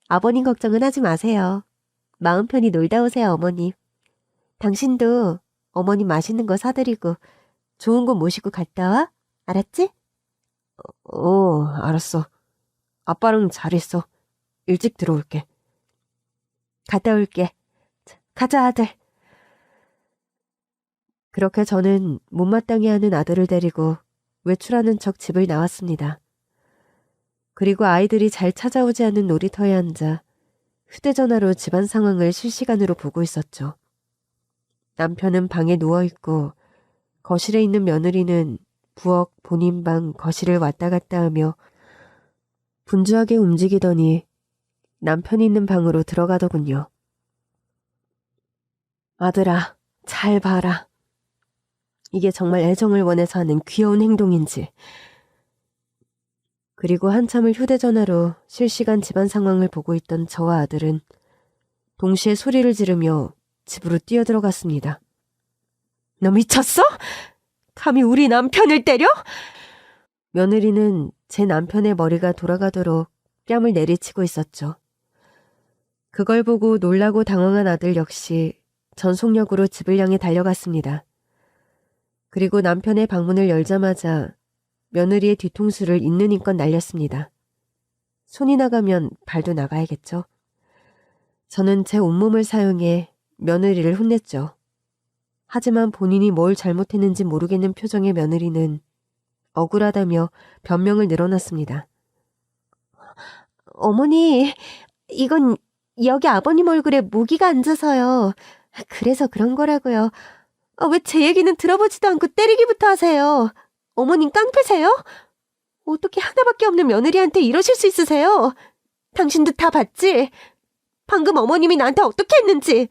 아버님 걱정은 하지 마세요. 마음 편히 놀다 오세요, 어머님. 당신도 어머님 맛있는 거 사드리고 좋은 곳 모시고 갔다 와. 알았지? 알았어. 아빠랑 잘 있어. 일찍 들어올게. 갔다 올게. 가자, 아들. 그렇게 저는 못마땅해 하는 아들을 데리고 외출하는 척 집을 나왔습니다. 그리고 아이들이 잘 찾아오지 않는 놀이터에 앉아 휴대전화로 집안 상황을 실시간으로 보고 있었죠. 남편은 방에 누워있고 거실에 있는 며느리는 부엌, 본인 방, 거실을 왔다 갔다 하며 분주하게 움직이더니 남편이 있는 방으로 들어가더군요. 아들아, 잘 봐라. 이게 정말 애정을 원해서 하는 귀여운 행동인지. 그리고 한참을 휴대전화로 실시간 집안 상황을 보고 있던 저와 아들은 동시에 소리를 지르며 집으로 뛰어들어갔습니다. 너 미쳤어? 감히 우리 남편을 때려? 며느리는 제 남편의 머리가 돌아가도록 뺨을 내리치고 있었죠. 그걸 보고 놀라고 당황한 아들 역시 전속력으로 집을 향해 달려갔습니다. 그리고 남편의 방문을 열자마자 며느리의 뒤통수를 있는 힘껏 날렸습니다. 손이 나가면 발도 나가야겠죠. 저는 제 온몸을 사용해 며느리를 혼냈죠. 하지만 본인이 뭘 잘못했는지 모르겠는 표정의 며느리는 억울하다며 변명을 늘어놨습니다. 어머니, 이건 여기 아버님 얼굴에 모기가 앉아서요. 그래서 그런 거라고요. 왜 제 얘기는 들어보지도 않고 때리기부터 하세요. 어머님 깡패세요? 어떻게 하나밖에 없는 며느리한테 이러실 수 있으세요? 당신도 다 봤지? 방금 어머님이 나한테 어떻게 했는지.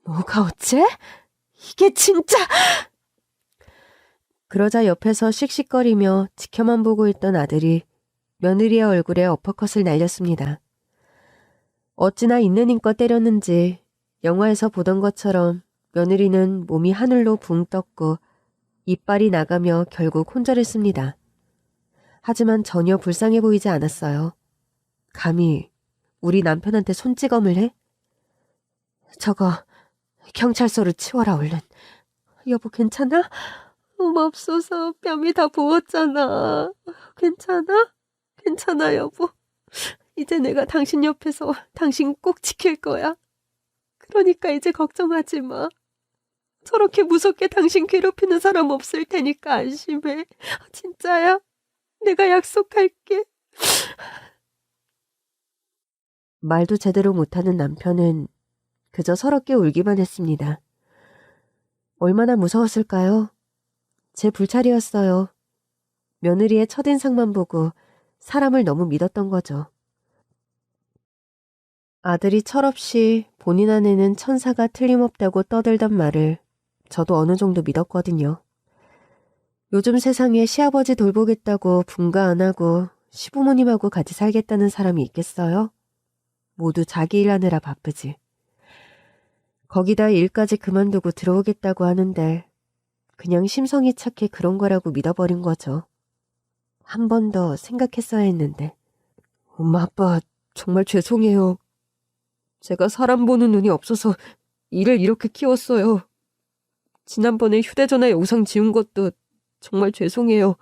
뭐가 어째? 이게 진짜... 그러자 옆에서 씩씩거리며 지켜만 보고 있던 아들이 며느리의 얼굴에 어퍼컷을 날렸습니다. 어찌나 있는 힘껏 때렸는지 영화에서 보던 것처럼 며느리는 몸이 하늘로 붕 떴고 이빨이 나가며 결국 혼절했습니다. 하지만 전혀 불쌍해 보이지 않았어요. 감히 우리 남편한테 손찌검을 해? 저거 경찰서로 치워라 얼른. 여보 괜찮아? 맙소사 뺨이 다 부었잖아. 괜찮아? 괜찮아 여보. 이제 내가 당신 옆에서 당신 꼭 지킬 거야. 그러니까 이제 걱정하지 마. 저렇게 무섭게 당신 괴롭히는 사람 없을 테니까 안심해. 진짜야? 내가 약속할게. 말도 제대로 못하는 남편은 그저 서럽게 울기만 했습니다. 얼마나 무서웠을까요? 제 불찰이었어요. 며느리의 첫인상만 보고 사람을 너무 믿었던 거죠. 아들이 철없이 본인 안에는 천사가 틀림없다고 떠들던 말을 저도 어느 정도 믿었거든요. 요즘 세상에 시아버지 돌보겠다고 분가 안 하고 시부모님하고 같이 살겠다는 사람이 있겠어요? 모두 자기 일하느라 바쁘지. 거기다 일까지 그만두고 들어오겠다고 하는데 그냥 심성이 착해 그런 거라고 믿어버린 거죠. 한 번 더 생각했어야 했는데. 엄마, 아빠 정말 죄송해요. 제가 사람 보는 눈이 없어서 일을 이렇게 키웠어요. 지난번에 휴대전화 영상 지운 것도 정말 죄송해요.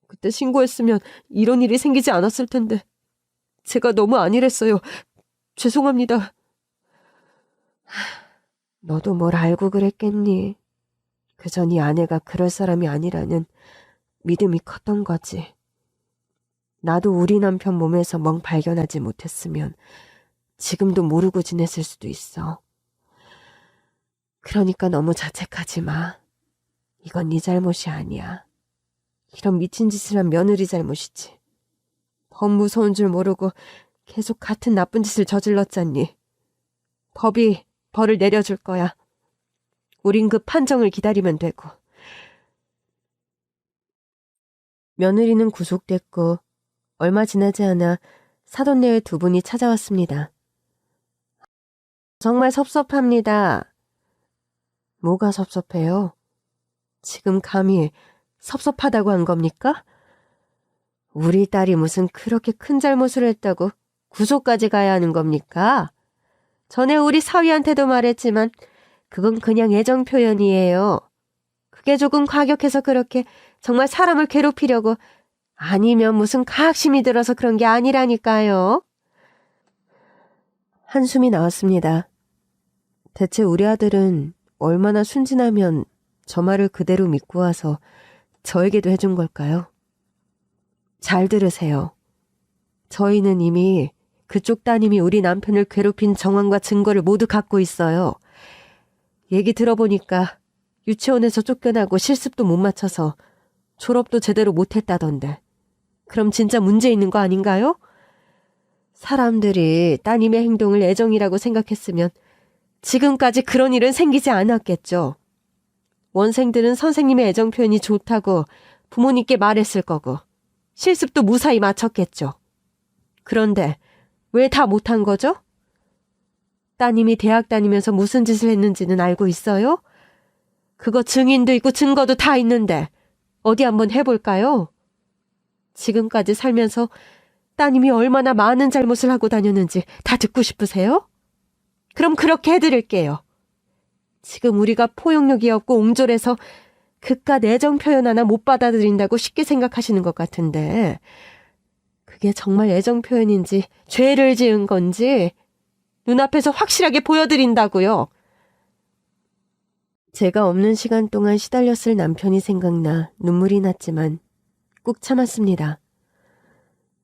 그때 신고했으면 이런 일이 생기지 않았을 텐데 제가 너무 안일했어요. 죄송합니다. 너도 뭘 알고 그랬겠니? 그저 네 아내가 그럴 사람이 아니라는 믿음이 컸던 거지. 나도 우리 남편 몸에서 멍 발견하지 못했으면 지금도 모르고 지냈을 수도 있어. 그러니까 너무 자책하지 마. 이건 네 잘못이 아니야. 이런 미친 짓을 한 며느리 잘못이지. 법 무서운 줄 모르고 계속 같은 나쁜 짓을 저질렀잖니. 법이 벌을 내려줄 거야. 우린 그 판정을 기다리면 되고. 며느리는 구속됐고 얼마 지나지 않아 사돈네의 두 분이 찾아왔습니다. 정말 섭섭합니다. 뭐가 섭섭해요? 지금 감히 섭섭하다고 한 겁니까? 우리 딸이 무슨 그렇게 큰 잘못을 했다고 구속까지 가야 하는 겁니까? 전에 우리 사위한테도 말했지만 그건 그냥 애정 표현이에요. 그게 조금 과격해서 그렇게 정말 사람을 괴롭히려고 아니면 무슨 가학심이 들어서 그런 게 아니라니까요. 한숨이 나왔습니다. 대체 우리 아들은 얼마나 순진하면 저 말을 그대로 믿고 와서 저에게도 해준 걸까요? 잘 들으세요. 저희는 이미 그쪽 따님이 우리 남편을 괴롭힌 정황과 증거를 모두 갖고 있어요. 얘기 들어보니까 유치원에서 쫓겨나고 실습도 못 맞춰서 졸업도 제대로 못했다던데. 그럼 진짜 문제 있는 거 아닌가요? 사람들이 따님의 행동을 애정이라고 생각했으면 지금까지 그런 일은 생기지 않았겠죠. 원생들은 선생님의 애정 표현이 좋다고 부모님께 말했을 거고 실습도 무사히 마쳤겠죠. 그런데 왜 다 못한 거죠? 따님이 대학 다니면서 무슨 짓을 했는지는 알고 있어요? 그거 증인도 있고 증거도 다 있는데 어디 한번 해볼까요? 지금까지 살면서 따님이 얼마나 많은 잘못을 하고 다녔는지 다 듣고 싶으세요? 그럼 그렇게 해드릴게요. 지금 우리가 포용력이 없고 옹졸해서 그깟 애정 표현 하나 못 받아들인다고 쉽게 생각하시는 것 같은데 그게 정말 애정 표현인지 죄를 지은 건지 눈앞에서 확실하게 보여드린다고요. 제가 없는 시간 동안 시달렸을 남편이 생각나 눈물이 났지만 꾹 참았습니다.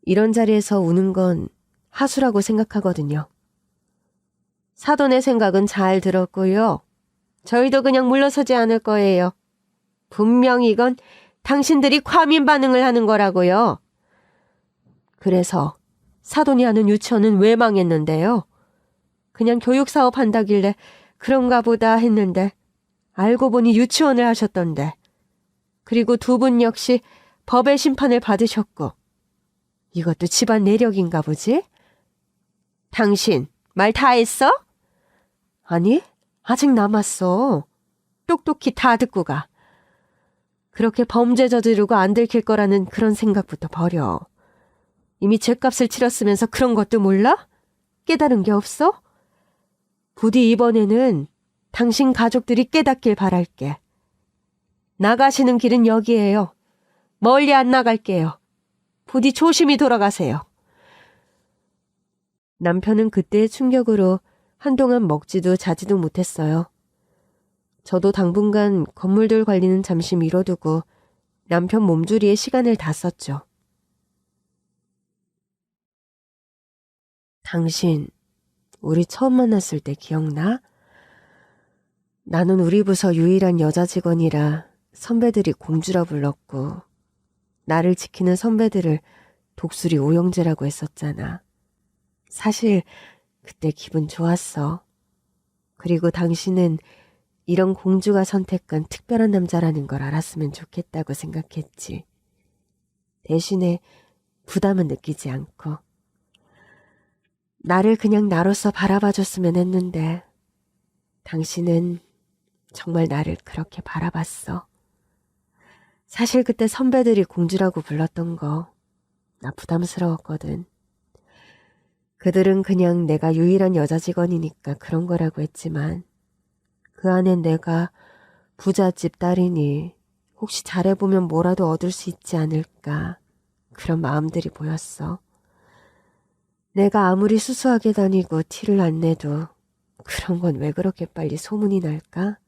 이런 자리에서 우는 건 하수라고 생각하거든요. 사돈의 생각은 잘 들었고요. 저희도 그냥 물러서지 않을 거예요. 분명히 이건 당신들이 과민 반응을 하는 거라고요. 그래서 사돈이 하는 유치원은 왜 망했는데요? 그냥 교육사업 한다길래 그런가 보다 했는데 알고 보니 유치원을 하셨던데. 그리고 두 분 역시 법의 심판을 받으셨고 이것도 집안 내력인가 보지? 당신 말 다 했어? 아니, 아직 남았어. 똑똑히 다 듣고 가. 그렇게 범죄 저지르고 안 들킬 거라는 그런 생각부터 버려. 이미 죗값을 치렀으면서 그런 것도 몰라? 깨달은 게 없어? 부디 이번에는 당신 가족들이 깨닫길 바랄게. 나가시는 길은 여기예요. 멀리 안 나갈게요. 부디 조심히 돌아가세요. 남편은 그때의 충격으로 한동안 먹지도 자지도 못했어요. 저도 당분간 건물들 관리는 잠시 미뤄두고 남편 몸조리에 시간을 다 썼죠. 당신, 우리 처음 만났을 때 기억나? 나는 우리 부서 유일한 여자 직원이라 선배들이 공주라 불렀고 나를 지키는 선배들을 독수리 오영재라고 했었잖아. 사실 그때 기분 좋았어. 그리고 당신은 이런 공주가 선택한 특별한 남자라는 걸 알았으면 좋겠다고 생각했지. 대신에 부담은 느끼지 않고. 나를 그냥 나로서 바라봐줬으면 했는데 당신은 정말 나를 그렇게 바라봤어. 사실 그때 선배들이 공주라고 불렀던 거 나 부담스러웠거든. 그들은 그냥 내가 유일한 여자 직원이니까 그런 거라고 했지만 그 안엔 내가 부잣집 딸이니 혹시 잘해보면 뭐라도 얻을 수 있지 않을까 그런 마음들이 보였어. 내가 아무리 수수하게 다니고 티를 안 내도 그런 건 왜 그렇게 빨리 소문이 날까?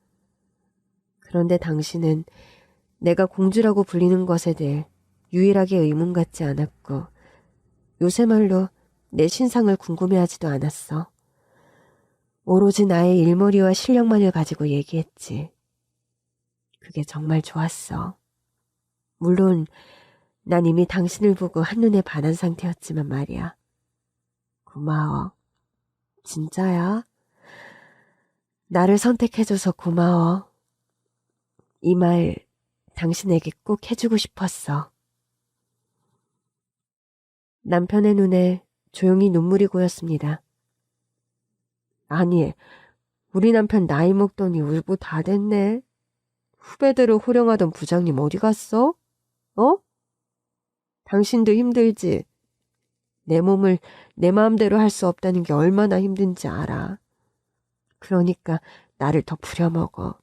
그런데 당신은 내가 공주라고 불리는 것에 대해 유일하게 의문 갖지 않았고 요새 말로 내 신상을 궁금해하지도 않았어. 오로지 나의 일머리와 실력만을 가지고 얘기했지. 그게 정말 좋았어. 물론 난 이미 당신을 보고 한눈에 반한 상태였지만 말이야. 고마워. 진짜야? 나를 선택해줘서 고마워. 이 말 당신에게 꼭 해주고 싶었어. 남편의 눈에 조용히 눈물이 고였습니다. 아니, 우리 남편 나이 먹더니 울고 다 됐네. 후배들을 호령하던 부장님 어디 갔어? 어? 당신도 힘들지? 내 몸을 내 마음대로 할 수 없다는 게 얼마나 힘든지 알아. 그러니까 나를 더 부려먹어.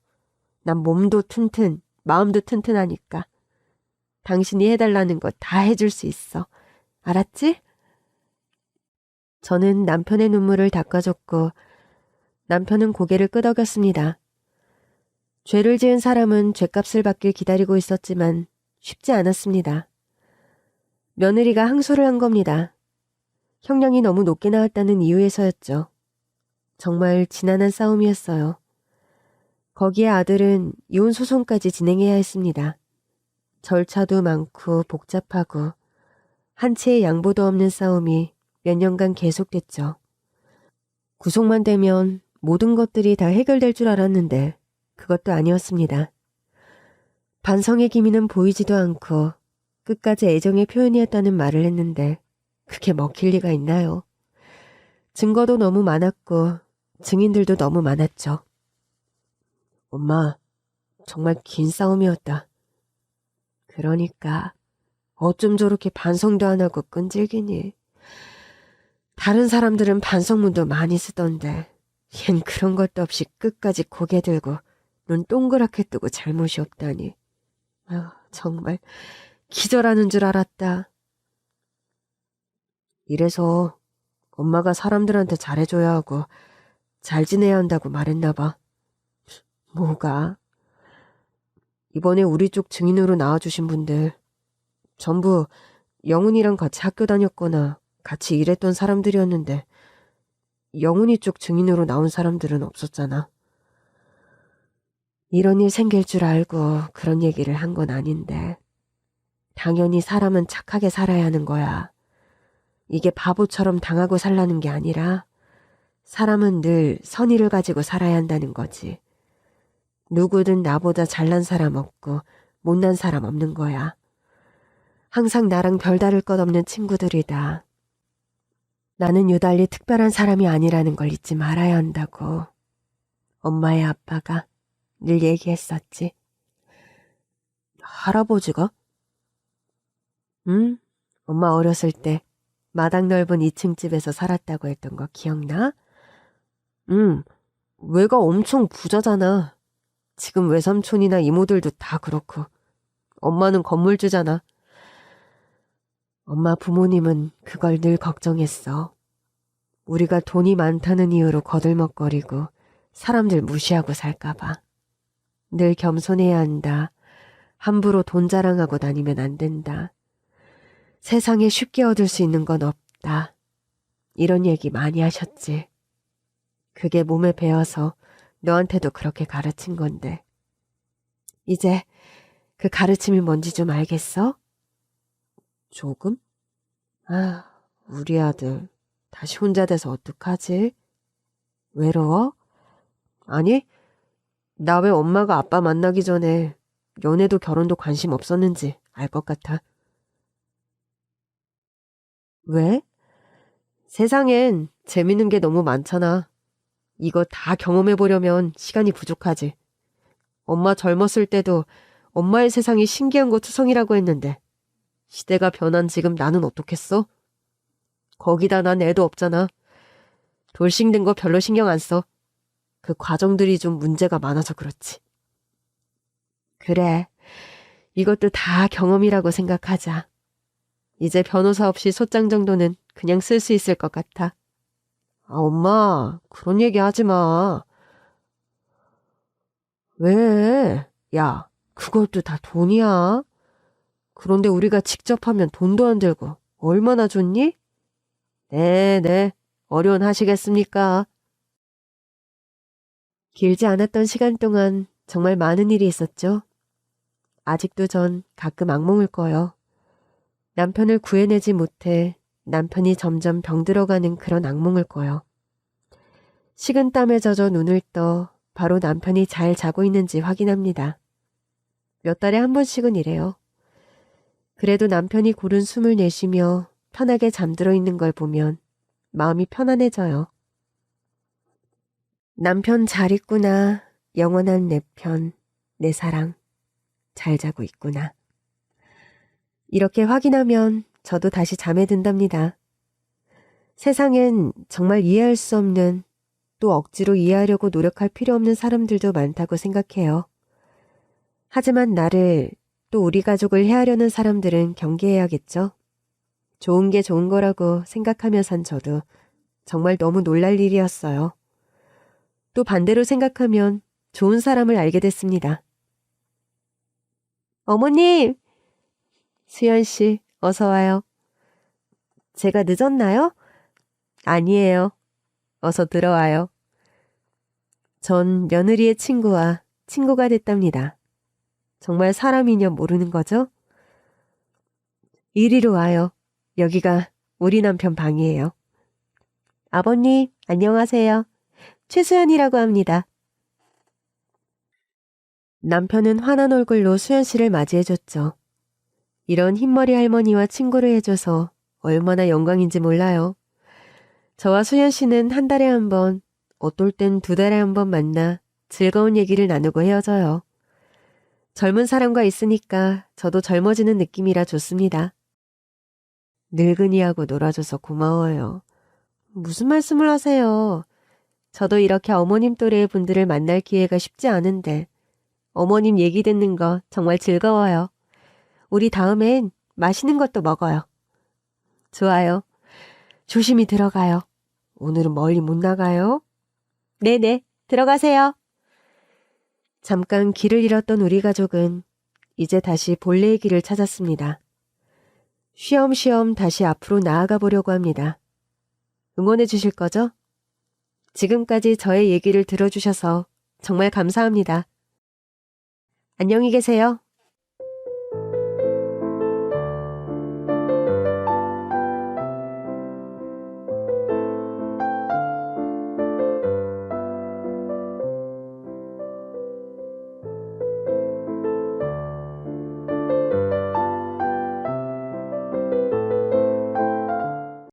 난 몸도 튼튼, 마음도 튼튼하니까. 당신이 해달라는 거 다 해줄 수 있어. 알았지? 저는 남편의 눈물을 닦아줬고 남편은 고개를 끄덕였습니다. 죄를 지은 사람은 죗값을 받길 기다리고 있었지만 쉽지 않았습니다. 며느리가 항소를 한 겁니다. 형량이 너무 높게 나왔다는 이유에서였죠. 정말 지난한 싸움이었어요. 거기에 아들은 이혼 소송까지 진행해야 했습니다. 절차도 많고 복잡하고 한치의 양보도 없는 싸움이 몇 년간 계속됐죠. 구속만 되면 모든 것들이 다 해결될 줄 알았는데 그것도 아니었습니다. 반성의 기미는 보이지도 않고 끝까지 애정의 표현이었다는 말을 했는데 그게 먹힐 리가 있나요? 증거도 너무 많았고 증인들도 너무 많았죠. 엄마, 정말 긴 싸움이었다. 그러니까 어쩜 저렇게 반성도 안 하고 끈질기니. 다른 사람들은 반성문도 많이 쓰던데 얜 그런 것도 없이 끝까지 고개 들고 눈 동그랗게 뜨고 잘못이 없다니. 아유, 정말 기절하는 줄 알았다. 이래서 엄마가 사람들한테 잘해줘야 하고 잘 지내야 한다고 말했나 봐. 뭐가? 이번에 우리 쪽 증인으로 나와주신 분들 전부 영훈이랑 같이 학교 다녔거나 같이 일했던 사람들이었는데 영훈이 쪽 증인으로 나온 사람들은 없었잖아. 이런 일 생길 줄 알고 그런 얘기를 한 건 아닌데 당연히 사람은 착하게 살아야 하는 거야. 이게 바보처럼 당하고 살라는 게 아니라 사람은 늘 선의를 가지고 살아야 한다는 거지. 누구든 나보다 잘난 사람 없고 못난 사람 없는 거야. 항상 나랑 별다를 것 없는 친구들이다. 나는 유달리 특별한 사람이 아니라는 걸 잊지 말아야 한다고 엄마의 아빠가 늘 얘기했었지. 할아버지가? 응? 엄마 어렸을 때 마당 넓은 2층 집에서 살았다고 했던 거 기억나? 응, 외가 엄청 부자잖아. 지금 외삼촌이나 이모들도 다 그렇고 엄마는 건물주잖아. 엄마 부모님은 그걸 늘 걱정했어. 우리가 돈이 많다는 이유로 거들먹거리고 사람들 무시하고 살까봐. 늘 겸손해야 한다. 함부로 돈 자랑하고 다니면 안 된다. 세상에 쉽게 얻을 수 있는 건 없다. 이런 얘기 많이 하셨지. 그게 몸에 배어서 너한테도 그렇게 가르친 건데. 이제 그 가르침이 뭔지 좀 알겠어? 조금? 아, 우리 아들 다시 혼자 돼서 어떡하지? 외로워? 아니, 나 왜 엄마가 아빠 만나기 전에 연애도 결혼도 관심 없었는지 알 것 같아. 왜? 세상엔 재밌는 게 너무 많잖아. 이거 다 경험해보려면 시간이 부족하지. 엄마 젊었을 때도 엄마의 세상이 신기한 거 투성이라고 했는데 시대가 변한 지금 나는 어떻겠어? 거기다 난 애도 없잖아. 돌싱된 거 별로 신경 안 써. 그 과정들이 좀 문제가 많아서 그렇지. 그래. 이것도 다 경험이라고 생각하자. 이제 변호사 없이 소장 정도는 그냥 쓸 수 있을 것 같아. 아, 엄마, 그런 얘기 하지 마. 왜? 야, 그것도 다 돈이야. 그런데 우리가 직접 하면 돈도 안 들고 얼마나 좋니? 네. 어려운 하시겠습니까? 길지 않았던 시간 동안 정말 많은 일이 있었죠. 아직도 전 가끔 악몽을 꿔요. 남편을 구해내지 못해 남편이 점점 병들어가는 그런 악몽을 꿔요. 식은땀에 젖어 눈을 떠 바로 남편이 잘 자고 있는지 확인합니다. 몇 달에 한 번씩은 이래요. 그래도 남편이 고른 숨을 내쉬며 편하게 잠들어 있는 걸 보면 마음이 편안해져요. 남편 잘 있구나. 영원한 내 편, 내 사랑. 잘 자고 있구나. 이렇게 확인하면 저도 다시 잠에 든답니다. 세상엔 정말 이해할 수 없는, 또 억지로 이해하려고 노력할 필요 없는 사람들도 많다고 생각해요. 하지만 나를, 또 우리 가족을 해하려는 사람들은 경계해야겠죠. 좋은 게 좋은 거라고 생각하며 산 저도 정말 너무 놀랄 일이었어요. 또 반대로 생각하면 좋은 사람을 알게 됐습니다. 어머님! 수연 씨, 어서 와요. 제가 늦었나요? 아니에요. 어서 들어와요. 전 며느리의 친구와 친구가 됐답니다. 정말 사람이냐 모르는 거죠? 이리로 와요. 여기가 우리 남편 방이에요. 아버님, 안녕하세요. 최수연이라고 합니다. 남편은 환한 얼굴로 수연 씨를 맞이해줬죠. 이런 흰머리 할머니와 친구를 해줘서 얼마나 영광인지 몰라요. 저와 수연 씨는 한 달에 한 번, 어떨 땐 두 달에 한 번 만나 즐거운 얘기를 나누고 헤어져요. 젊은 사람과 있으니까 저도 젊어지는 느낌이라 좋습니다. 늙은이하고 놀아줘서 고마워요. 무슨 말씀을 하세요? 저도 이렇게 어머님 또래의 분들을 만날 기회가 쉽지 않은데 어머님 얘기 듣는 거 정말 즐거워요. 우리 다음엔 맛있는 것도 먹어요. 좋아요. 조심히 들어가요. 오늘은 멀리 못 나가요? 네네, 들어가세요. 잠깐 길을 잃었던 우리 가족은 이제 다시 본래의 길을 찾았습니다. 쉬엄쉬엄 다시 앞으로 나아가 보려고 합니다. 응원해 주실 거죠? 지금까지 저의 얘기를 들어주셔서 정말 감사합니다. 안녕히 계세요.